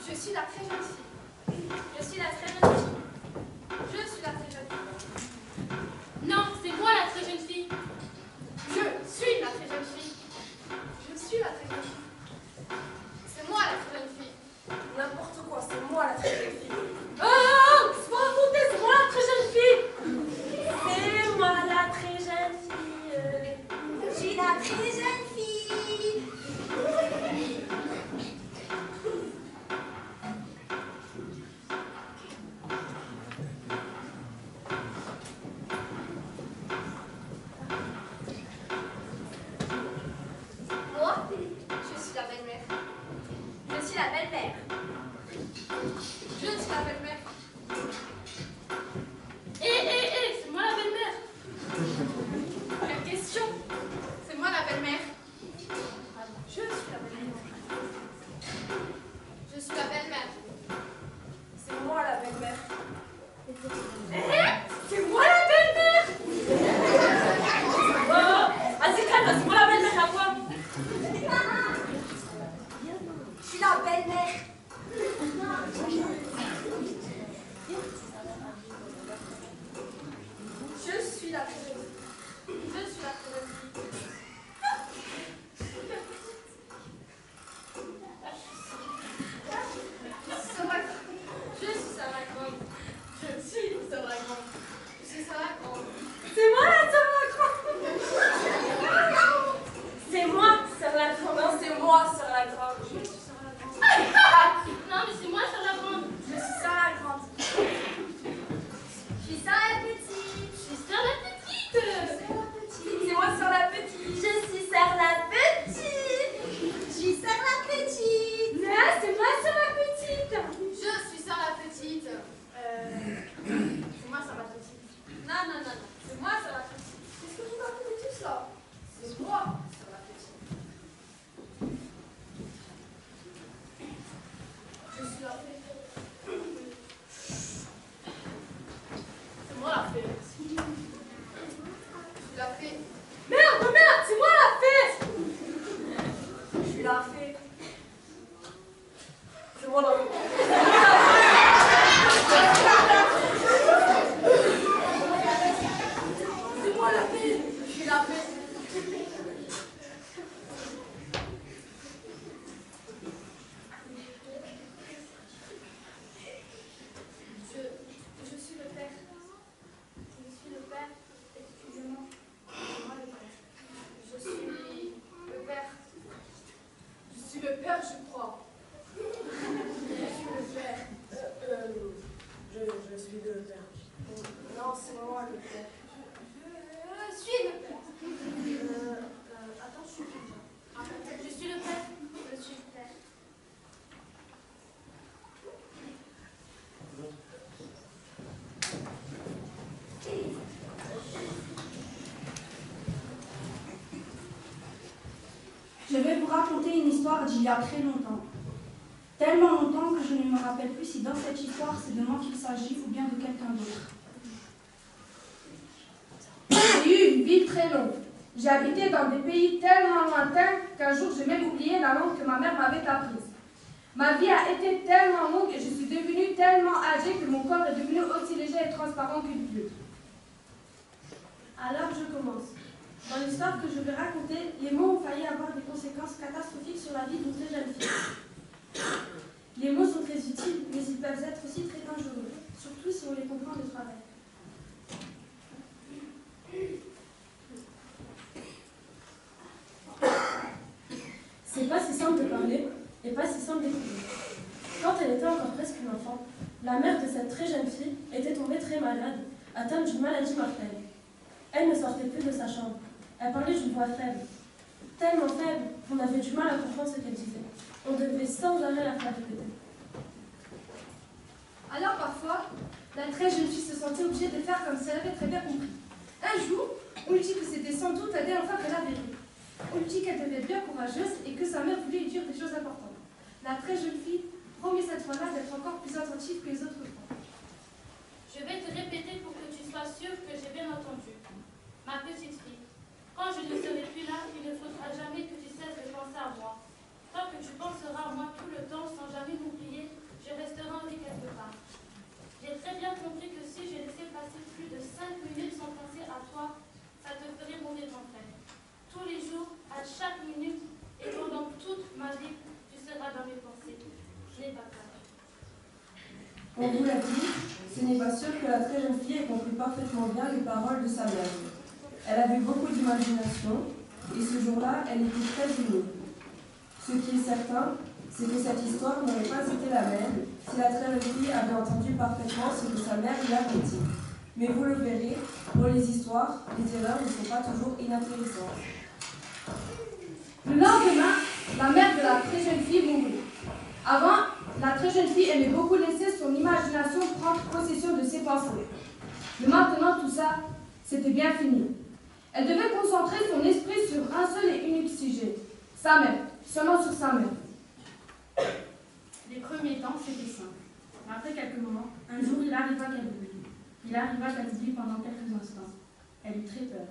Je suis la très jeune fille. Je suis la très jeune fille. Je suis la très jeune fille. Non, c'est moi la très jeune fille. Je suis la très jeune fille. Je suis la très jeune fille. C'est moi la très jeune fille. N'importe quoi, c'est moi la très jeune fille. Oh, c'est pas raconter, c'est moi la très jeune fille. C'est moi la très jeune fille. Je suis la très jeune fille. Moi, je suis la belle-mère. Je suis la belle-mère. Je suis la belle-mère. C'est moi la belle-mère. Quelle question? C'est moi la belle-mère. Je suis la belle-mère. Je suis la belle-mère. C'est moi la belle-mère. C'est moi la belle-mère. Oh, vas-y, calme, c'est moi la belle-mère à moi. Je suis la belle-mère. Je suis la très jeune fille. Je suis la très jeune fille. Je suis Sarah Grande. Je suis Sarah Grande. Je suis Sarah Grande. C'est moi la sœur la grande. C'est moi, sœur la grande. Non, c'est moi, sœur la grande. Je suis Sarah Grande. Non, mais c'est moi Sarah Grande. Je suis Sarah la grande. Je suis Sarah la petite. Je suis Sarah la petite. C'est moi, sœur la petite. Je suis Sarah la petite. Je suis Sarah la petite. Non, c'est moi, sœur la petite. Je suis Sarah la petite. C'est moi Sarah la petite. Non. C'est moi Sarah la petite. Qu'est-ce que vous racontez tout ça? C'est moi Sarah la petite. Je suis la fée. C'est moi la fée. Je suis la fée. Merde, c'est moi la fée. Je suis la fée. C'est moi la fée. C'est moi la fée. Je suis la fée. Je suis le père. Je suis le père. Excusez-moi. C'est moi le père. Je suis le père. Je suis le père, je crois. Je suis le père. Je suis le père. Non, c'est moi le père. Je suis le père. Attends, je suis le père. Je suis le père. Je suis le père. Je vais vous raconter une histoire d'il y a très longtemps. Tellement longtemps que je ne me rappelle plus si dans cette histoire c'est de moi qu'il s'agit ou bien de quelqu'un d'autre. J'ai eu une vie très longue. J'ai habité dans des pays tellement lointains qu'un jour j'ai même oublié la langue que ma mère m'avait apprise. Ma vie a été tellement longue et je suis devenue tellement âgée que mon corps est devenu aussi léger et transparent qu'une plume. Alors je commence. Dans l'histoire que je vais raconter, les mots ont failli avoir des conséquences catastrophiques sur la vie d'une très jeune fille. Les mots sont très utiles, mais ils peuvent être aussi très dangereux, surtout si on les comprend de travers. C'est pas si simple de parler et pas si simple d'écouter. Quand elle était encore presque une enfant, la mère de cette très jeune fille était tombée très malade, atteinte d'une maladie mortelle. Elle ne sortait plus de sa chambre. Elle parlait d'une voix faible, tellement faible qu'on avait du mal à comprendre ce qu'elle disait. répétait sans arrêt la phrase répétée. Alors parfois, la très jeune fille se sentait obligée de faire comme si elle avait très bien compris. Un jour, on lui dit que c'était sans doute la dernière fois qu'elle avait ri. On lui dit qu'elle devait être bien courageuse et que sa mère voulait lui dire des choses importantes. La très jeune fille promet cette fois-là d'être encore plus attentive que les autres fois. Je vais te répéter pour que tu sois sûre que j'ai bien entendu. Ma petite fille, quand je ne serai plus là, il ne faudra jamais que tu cesses de penser à moi. Tant que tu penseras à moi tout le temps sans jamais m'oublier, je resterai en vie quelque part. J'ai très bien compris que si je laissais passer plus de 5 minutes sans penser à toi, ça te ferait mourir en fait. Tous les jours, à chaque minute et pendant toute ma vie, tu seras dans mes pensées. N'aie pas peur. On vous l'a dit, ce n'est pas sûr que la très jeune fille ait compris parfaitement bien les paroles de sa mère. Elle avait beaucoup d'imagination et ce jour-là, elle était très émue. Ce qui est certain, c'est que cette histoire n'aurait pas été la même si la très jeune fille avait entendu parfaitement ce que sa mère lui avait dit. Mais vous le verrez, pour les histoires, les erreurs ne sont pas toujours inintéressantes. Le lendemain, la mère de la très jeune fille mourut. Avant, la très jeune fille aimait beaucoup laisser son imagination prendre possession de ses pensées. Mais maintenant, tout ça, c'était bien fini. Elle devait concentrer son esprit sur un seul et unique sujet, sa mère, seulement sur sa mère. Les premiers temps, c'était simple. Mais après quelques moments, un jour, il arriva qu'elle oublie. Il arriva qu'elle oublie pendant quelques instants. Elle eut très peur.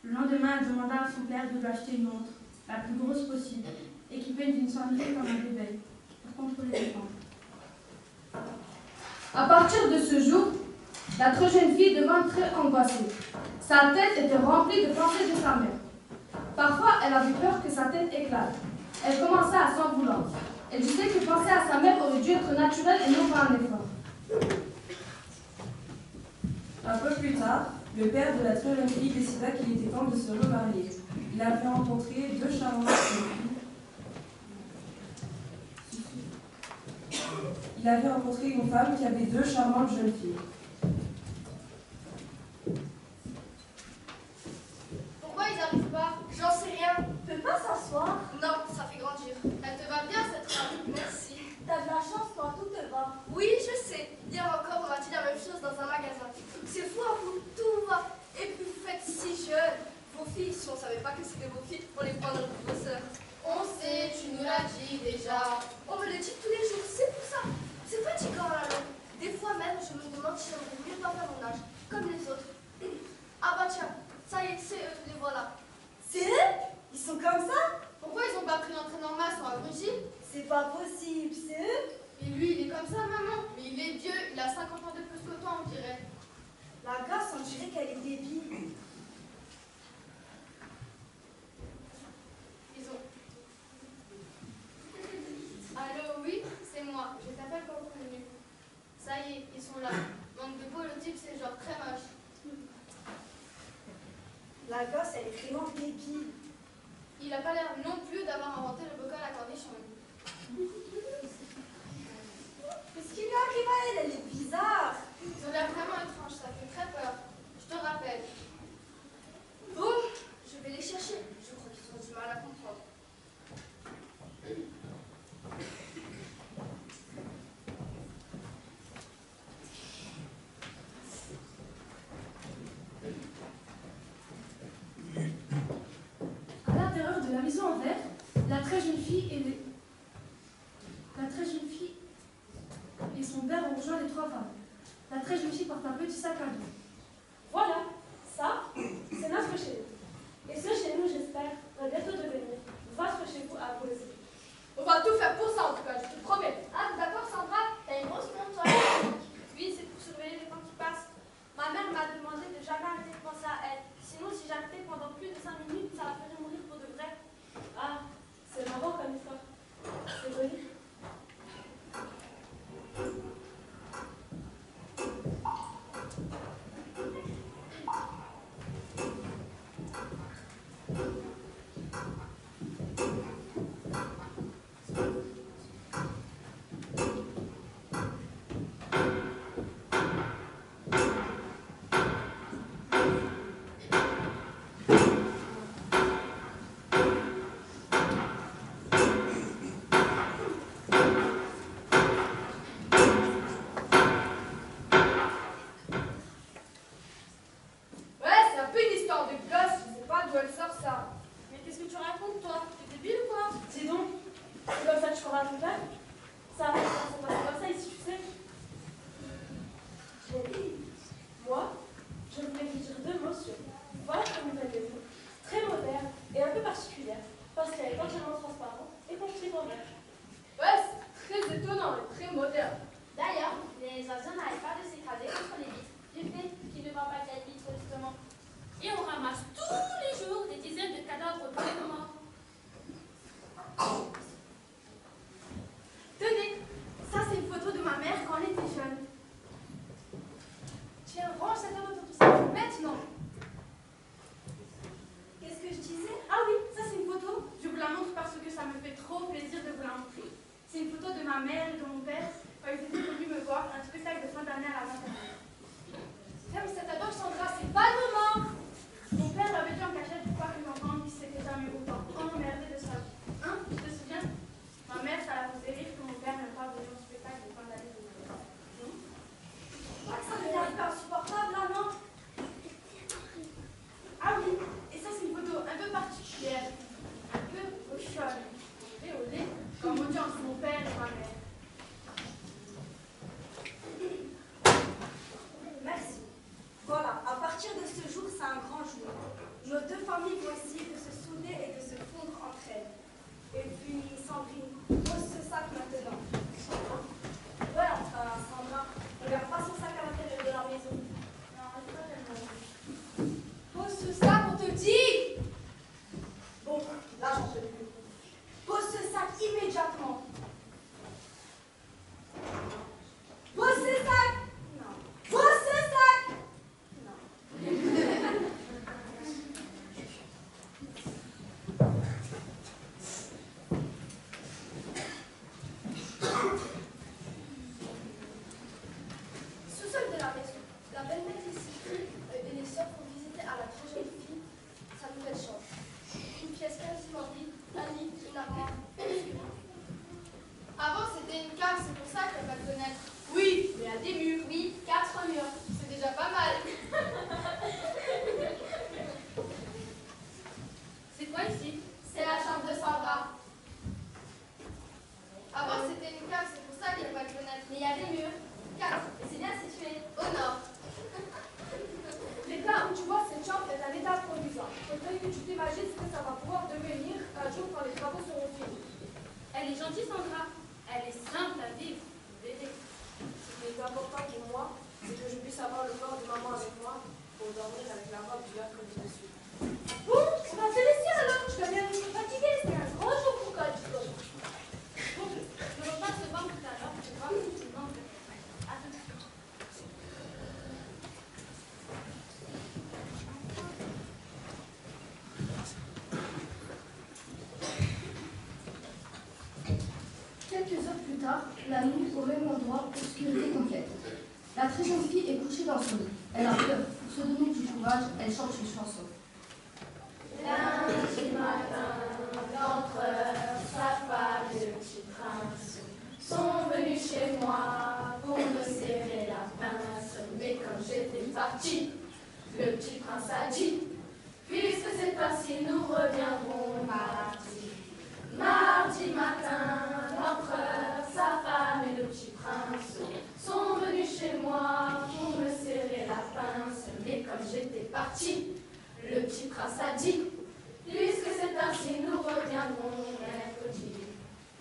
Le lendemain, elle demanda à son père de lui acheter une montre, la plus grosse possible, équipée d'une sonnerie comme un réveil, pour contrôler les temps. À partir de ce jour, la très jeune fille devint très angoissée. Sa tête était remplie de pensées de sa mère. Parfois, elle avait peur que sa tête éclate. Elle commença à s'en vouloir. Elle disait que penser à sa mère aurait dû être naturel et non pas un effort. Un peu plus tard, le père de la très jeune fille décida qu'il était temps de se remarier. Il avait rencontré deux charmantes jeunes filles. Il avait rencontré une femme qui avait deux charmantes jeunes filles. Pourquoi ils n'arrivent pas? J'en sais rien. Peut pas s'asseoir. Non, ça fait grandir. Elle te va bien cette femme. Merci. T'as de la chance, toi, tout te va. Oui, je sais. Hier encore, on m'a dit la même chose dans un magasin. C'est fou à vous, tout va. Et puis vous faites si jeune. Vos filles, si on savait pas que c'était vos filles, on les prendrait pour vos sœurs. On sait, tu nous l'as dit déjà. On me le dit tous les jours, c'est pour ça. C'est fatigant la langue. Des fois même, je me demande si j'aimerais mieux pas faire mon âge, comme les autres. Ah bah tiens, ça y est, c'est eux, les voilà. C'est eux? Ils sont comme ça? Pourquoi ils ont pas pris l'entraînement en masse, sont abrutis? C'est pas possible, c'est eux? Et lui, il est comme ça, maman. Mais il est vieux, il a 50 ans de plus que toi, on dirait. La gosse, on dirait qu'elle est débile. Ils ont... Allô, oui, c'est moi. Je t'appelle comme convenu. Ça y est, ils sont là. Manque de peau, le type, c'est genre très moche. La gosse, elle est vraiment débile. Il a pas l'air non plus d'avoir inventé le bocal à cornichons. Qu'est-ce qui lui arrive à elle? Elle est bizarre. Ils ont l'air vraiment étranges, ça fait très peur. Je te rappelle. Bon, je vais les chercher. Je crois qu'ils ont du mal à comprendre. À l'intérieur de la maison en verre, la très jeune fille et son père ont rejoint les trois femmes. La très jeune fille porte un petit sac à dos. Voilà, ça, c'est notre chez nous. Et ce chez nous, j'espère, va bientôt devenir votre chez vous à vous aussi. On va tout faire pour ça en tout cas, je te promets. Ah, d'accord, Sandra, t'as une grosse montre, toi? Oui, c'est pour surveiller les temps qui passent. Ma mère m'a demandé de jamais arrêter de penser à elle. Sinon, si j'arrêtais pendant plus de 5 minutes, ça la ferait mourir pour de vrai. Ah, c'est marrant comme histoire. C'est joli. à ton père? Ça va se passer comme ça ici, tu sais. Moi, je voulais vous dire deux mots sur votre nouvelle maison, très moderne et un peu particulière, parce qu'elle est entièrement transparente et construite en verre. Ouais, c'est très étonnant et très moderne. D'ailleurs, les oiseaux n'arrêtent pas de s'écraser contre les vitres. Du fait qu'ils ne voient pas quelle vitre, justement. Et on ramasse tous les jours des dizaines de cadavres de morts. Tenez, ça c'est une photo de ma mère quand elle était jeune. Tiens, range cette photo tout ça. Maintenant. Qu'est-ce que je disais? Ah oui, ça c'est une photo. Je vous la montre parce que ça me fait trop plaisir de vous la montrer. C'est une photo de ma mère et de mon père quand ils étaient venus me voir à un spectacle de fin d'année à la maternelle. Tiens, mais cette ado, Sandra, c'est pas le moment. Mon père l'avait dit en cachette pour pas que j'entende qu'il s'était jamais autant emmerdé de sa vie. Hein, tu te souviens? Ma mère, ça la faisait rire que mon père n'aime pas venir au spectacle de fin d'année de mon père. Ça devient un peu insupportable là, non? Ah oui, et ça c'est une photo un peu particulière, un peu au choc, et au lait, comme on dit entre mon père et ma mère. Merci. Voilà, à partir de ce jour, c'est un grand jour. Nos deux familles vont essayer de se souder et de se fondre entre elles. Et puis, Sandrine, pose ce sac maintenant. Ouais, enfin, Sandra, on garde pas son sac à l'intérieur de la maison. Non, c'est pas tellement. Pose ce sac, on te dit! Bon, là, j'en peux plus. Pose ce sac immédiatement. Pose ce sac! Non, Pose ce sac! non. Sous-sol de la maison. La belle-mère ici et les sœurs font visiter à la très jeune fille sa nouvelle chambre. Une pièce quasiment vide, un lit, une armoire. Avant c'était une cave, c'est pour ça qu'il n'y a pas de fenêtre. Oui, mais à des murs. Oui, 4 murs. C'est déjà pas mal. C'est quoi ici? C'est la chambre de Sandra. Avant c'était une cave, c'est pour ça qu'il n'y a pas de fenêtre. Mais il y a des murs. 4. Et c'est bien situé au nord. L'état où tu vois cette chambre est un état provisoire. Faudrait que tu t'imagines ce que ça va pouvoir devenir un jour quand les travaux seront finis. Elle est gentille, Sandra. Elle est simple à vivre. Bébé. Ce qui est important pour moi, c'est que je puisse avoir le corps de maman avec moi pour dormir avec la robe du mercredi dessus. Bon, on va te laisser alors. Je dois bien être fatiguée. C'était un grand jour pour toi, tu vois. Bon, je repasse le banc tout à l'heure pour voir si tu manques. À tout de suite. Quelques heures plus tard, la nuit, au même endroit, obscurité complète. La très jeune fille est couchée dans son lit. Elle a peur. Pour se donner du courage, elle chante une chanson. Lundi matin, l'empereur, sa femme et le petit prince sont venus chez moi pour me serrer la pince. Mais comme j'étais partie, le petit prince a dit, puisque c'est ainsi, nous reviendrons mardi. Mardi matin, l'empereur, sa femme et le petit prince sont venus chez moi pour me serrer la pince. Mais comme j'étais partie, le petit prince a dit, puisque c'est ainsi, nous reviendrons mercredi.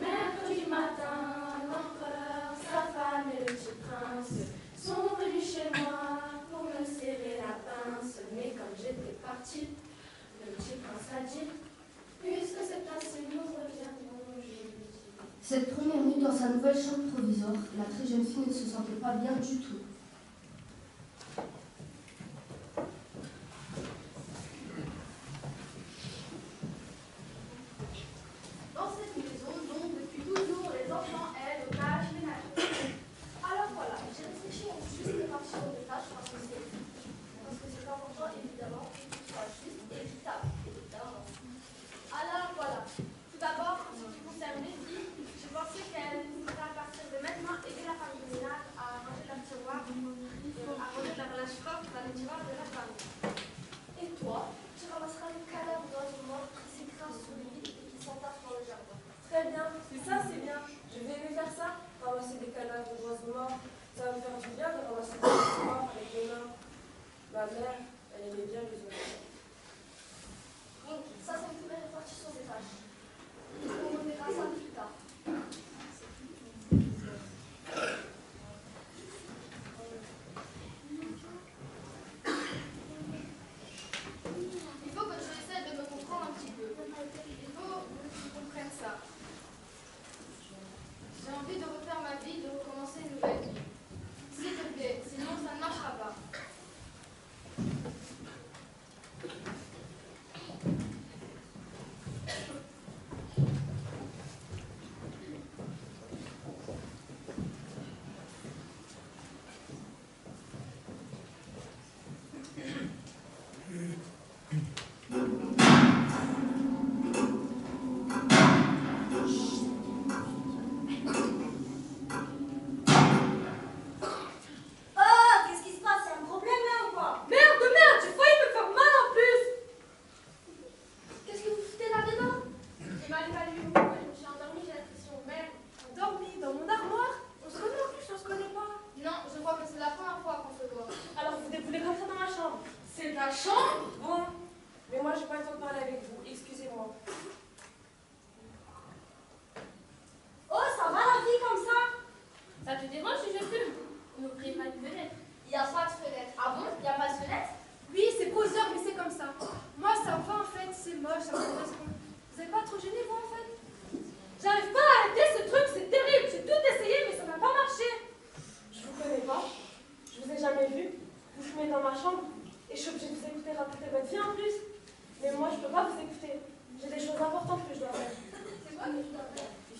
Mercredi matin, l'empereur, sa femme et le petit prince sont venus chez moi pour me serrer la pince. Mais comme j'étais partie, le petit prince a dit, puisque c'est ainsi, nous reviendrons jeudi. Cette première nuit dans sa nouvelle chambre provisoire, la très jeune fille ne se sentait pas bien du tout. Dans cette maison, donc, depuis toujours, les enfants aident aux tâches ménagères. Alors voilà, j'ai réfléchi à une juste répartition des tâches parce que c'est important, évidemment, que tout soit juste et équitable, évidemment. Alors voilà, tout d'abord, en ce qui concerne les filles, je pensais qu'elles pourraient à partir de maintenant aider la femme de ménage à ranger leur tiroir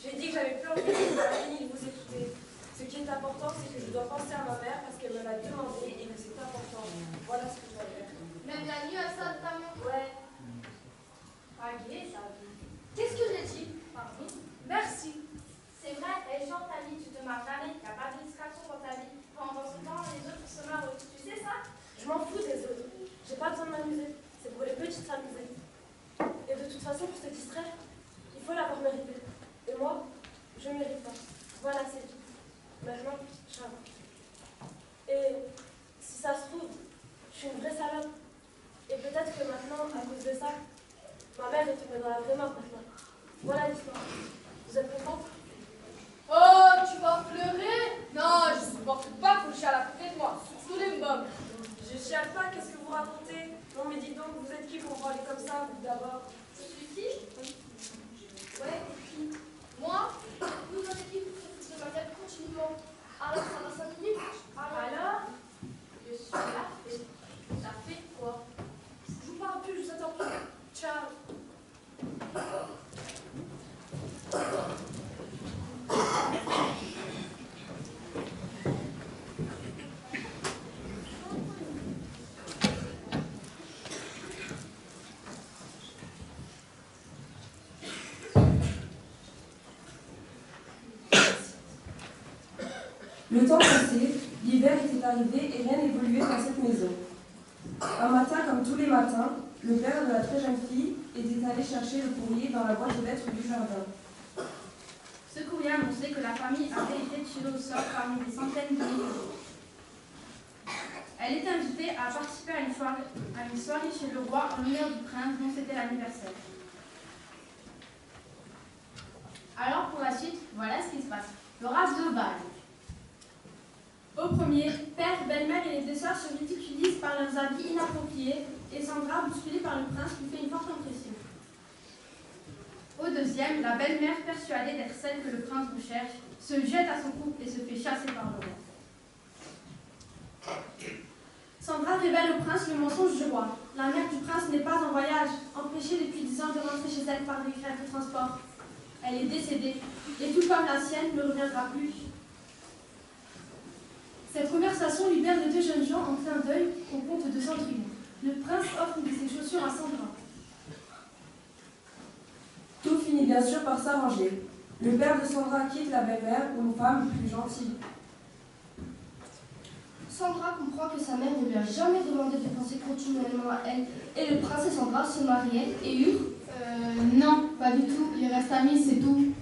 J'ai dit que j'avais plus envie ni de vous écouter. Ce qui est important, c'est que je dois penser à ma mère parce qu'elle me l'a demandé et que c'est important. Voilà ce que je dois faire. Même la nuit à ça, notamment. Ouais. Ah, gay, ça. Qu'est-ce que j'ai dit? Pardon. Merci. C'est vrai, les gens ta vie, tu te marres jamais. Il n'y a pas de distraction dans ta vie. Pendant ce temps, les autres se marrent. Tu sais ça? Je m'en fous des autres. J'ai pas besoin de m'amuser. C'est pour les petits de s'amuser. Et de toute façon, pour se distraire, il faut l'avoir mérité. Et moi, je ne mérite pas. Voilà, c'est tout. Maintenant, j'avance. Et si ça se trouve, je suis une vraie salope. Et peut-être que maintenant, à cause de ça, ma mère est tombée dans la vraie mort maintenant. Voilà l'histoire. Vous êtes contents? Oh, tu vas pleurer? Non, je supporte pas qu'on chiale à côté de moi, surtout les mômes. Je chiale pas, qu'est-ce que vous racontez? Non mais dites donc, vous êtes qui pour parler comme ça, vous d'abord? Je suis qui? Ouais, et qui? Moi? Nous, notre équipe, se ma tête continuellement. Alors, ça va 5 minutes. Alors? Je suis là. Ça fait quoi? Je vous parle plus, je vous attends plus. Ciao. Le temps passait, l'hiver était arrivé et rien n'évoluait dans cette maison. Un matin, comme tous les matins, le père de la très jeune fille était allé chercher le courrier dans la boîte aux lettres du jardin. Ce courrier annonçait que la famille avait été tirée au sort parmi des centaines de milliers d'autres. Elle était invitée à participer à une soirée chez le roi en l'honneur du prince dont c'était l'anniversaire. Alors pour la suite, voilà ce qui se passe. L'orage de Bâle. Au premier, père, belle-mère et les deux sœurs se ridiculisent par leurs habits inappropriés et Sandra, bousculée par le prince, lui fait une forte impression. Au deuxième, la belle-mère, persuadée d'être celle que le prince recherche, se jette à son cou et se fait chasser par le roi. Sandra révèle au prince le mensonge du roi. La mère du prince n'est pas en voyage, empêchée depuis 10 ans de rentrer chez elle par des grèves de transport. Elle est décédée, et tout comme la sienne, ne reviendra plus. Cette conversation libère les deux jeunes gens en plein deuil au comte de Cendrillon. Le prince offre une de ses chaussures à Sandra. Tout finit bien sûr par s'arranger. Le père de Sandra quitte la belle-mère pour une femme plus gentille. Sandra comprend que sa mère ne lui a jamais demandé de penser continuellement à elle, et le prince et Sandra se marient et hurlent. Non, pas du tout. Ils restent amis, c'est tout.